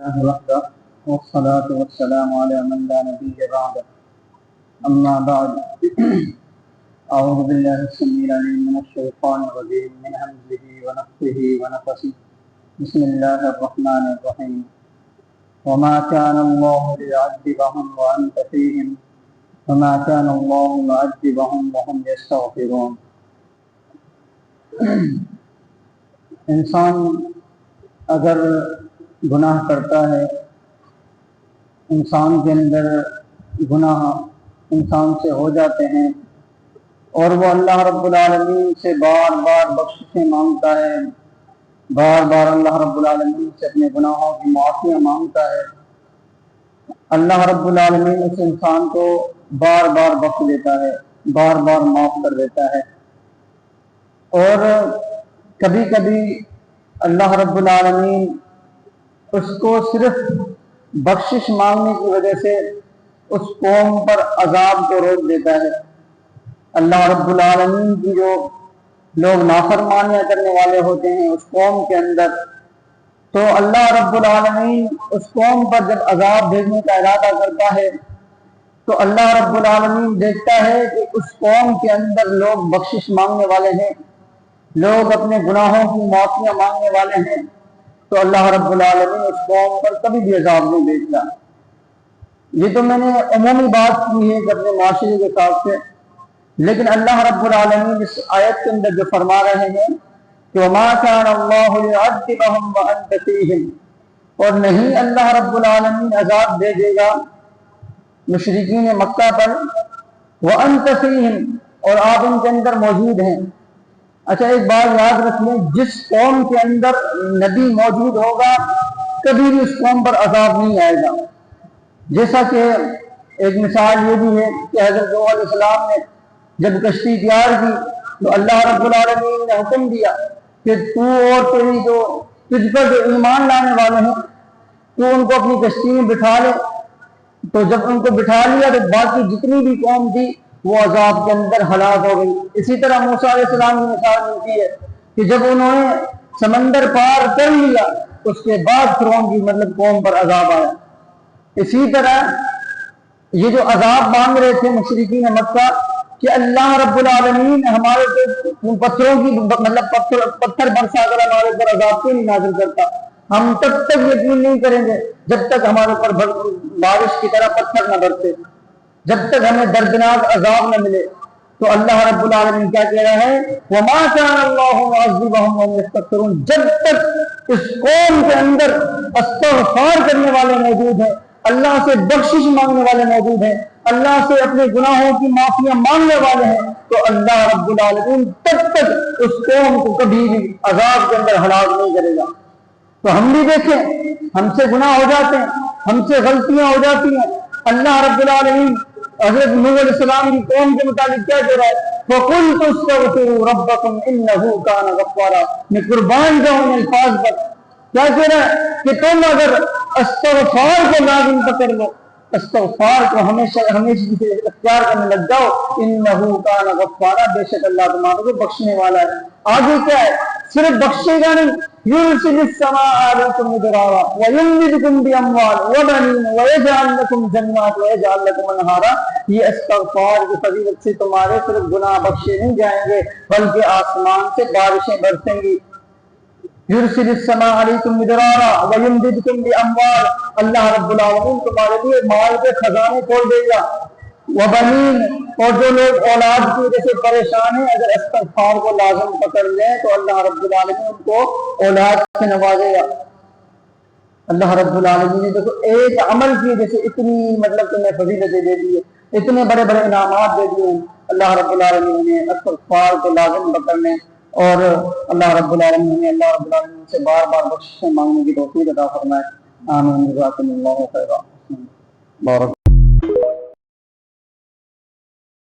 الله وحده والصلاة والسلام على من لا نبي بعده أما بعد أعوذ بالله السميع العليم من الشيطان الرجيم من همزه ونفخه ونفثه بسم الله الرحمن الرحيم وما كان الله ليعذبهم وأنت فيهم وما كان الله معذبهم وهم يستغفرون. انسان اگر گناہ کرتا ہے، انسان کے اندر گناہ انسان سے ہو جاتے ہیں اور وہ اللہ رب العالمین سے بار بار بخششیں مانگتا ہے، بار بار اللہ رب العالمین سے اپنے گناہوں کی معافیاں مانگتا ہے، اللہ رب العالمین اس انسان کو بار بار بخش دیتا ہے، بار بار معاف کر دیتا ہے. اور کبھی کبھی اللہ رب العالمین اس کو صرف بخشش مانگنے کی وجہ سے اس قوم پر عذاب کو روک دیتا ہے. اللہ رب العالمین کی جو لوگ نافرمانیاں کرنے والے ہوتے ہیں اس قوم کے اندر، تو اللہ رب العالمین اس قوم پر جب عذاب بھیجنے کا ارادہ کرتا ہے تو اللہ رب العالمین دیکھتا ہے کہ اس قوم کے اندر لوگ بخشش مانگنے والے ہیں، لوگ اپنے گناہوں کی معافیاں مانگنے والے ہیں، تو اللہ رب العالمین اس قوم پر کبھی بھی عذاب نہیں بھیجتا. یہ تو میں نے عمومی بات کی ہے اپنے معاشرے کے ساتھ سے، لیکن اللہ رب العالمین اس آیت کے اندر جو فرما رہے ہیں کہ وَمَا كَانَ اللَّهُ لِيُعَذِّبَهُمْ وَأَنْتَ فِيهِمْ، اور نہیں اللہ رب العالمین عذاب بھیجے گا مشرکین مکہ پر وَأَنْتَ فِيهِمْ، اور آپ ان کے اندر موجود ہیں. اچھا ایک بات یاد رکھ لیں، جس قوم کے اندر نبی موجود ہوگا کبھی بھی اس قوم پر عذاب نہیں آئے گا. جیسا کہ ایک مثال یہ بھی ہے کہ حضرت نوح علیہ السلام نے جب کشتی تیار کی تو اللہ رب العالمین نے حکم دیا کہ تو اور تیری جو تجھ پر جو ایمان لانے والے ہیں تو ان کو اپنی کشتی میں بٹھا لے. تو جب ان کو بٹھا لیا تو باقی جتنی بھی قوم تھی وہ عذاب کے اندر ہلاک ہو گئی. اسی طرح موسیٰ علیہ السلام کی مثال ملتی ہے کہ جب انہوں نے سمندر پار کر لیا اس کے بعد فرعون کی قوم پر عذاب آیا. اسی طرح یہ جو عذاب مانگ رہے تھے مشرکین مکہ کہ اللہ رب العالمین ہمارے پتھروں کی پتھر برسا کر ہمارے اوپر عذاب کیوں نہیں نازل کرتا، ہم تب تک یقین نہیں کریں گے جب تک ہمارے اوپر بارش کی طرح پتھر نہ برسے، جب تک ہمیں دردناک عذاب نہ ملے. تو اللہ رب العالمین کیا کہہ رہا ہے وَمَا كَانَ اللَّهُ مُعَذِّبَهُمْ وَهُمْ يَسْتَغْفِرُونَ، جب تک اس قوم کے اندر استغفار کرنے والے موجود ہیں، اللہ سے بخشش مانگنے والے موجود ہیں، اللہ سے اپنے گناہوں کی معافیاں مانگنے والے ہیں، تو اللہ رب العالمین تب تک اس قوم کو کبھی بھی عذاب کے اندر ہلاک نہیں کرے گا. تو ہم بھی دیکھیں ہم سے گناہ ہو جاتے ہیں، ہم سے غلطیاں ہو جاتی ہیں. اللہ رب العالمین حضرت نوح علیہ السلام کی قوم کے متعلق کیا کہہ رہا ہے فَقُلْتُ اسْتَغْفِرُوا رَبَّكُمْ إِنَّهُ كَانَ غَفَّارًا، میں قربان جاؤں الفاظ پر. کیا کہہ رہا ہے کہ تم اگر استغفار کو لازم پکڑ لو، استغفار کو ہمیشہ سے اختیار کرنے لگ جاؤ، إِنَّهُ كَانَ غَفَّارًا، بے شک اللہ تمہارے کو بخشنے والا ہے. آگے کیا ہے، صرف بخشے گا نہیں، يُرْسِلِ السَّمَاءَ عَلَيْكُمْ مِدْرَارًا وَيُمْدِدْكُمْ بِأَمْوَالٍ وَبَنِينَ وَيَجْعَلْ لَكُمْ جَنَّاتٍ وَيَجْعَلْ لَكُمْ أَنْهَارًا. یہ استغفار کی فضیلت سے تمہارے صرف گناہ بخشے نہیں جائیں گے بلکہ آسمان سے بارشیں برسیں گی. يُرْسِلِ السَّمَاءَ عَلَيْكُمْ مِدْرَارًا وَيُمْدِدْكُمْ بِأَمْوَالٍ، اللہ رب العالمین تمہارے لیے مال کے خزانے کھول دے گا. وَبَنِينَ، اور جو لوگ اولاد کی وجہ سے پریشان ہیں اگر استغفار کو لازم پکڑ لیں تو اللہ رب العالمین ان کو اولاد سے نوازے گا. اللہ رب العالمین نے دیکھو ایک عمل کی وجہ سے اتنی تمہیں فضیلتیں دے دی ہے، اتنے بڑے بڑے انعامات دے دیے ہیں. اللہ رب العالمین نے استغفار کو لازم پکڑنے اور اللہ رب العالمین سے بار بار بخشش مانگنے کی توفیق عطا فرمائے. آمین. جزاکم اللہ خیرا. بارک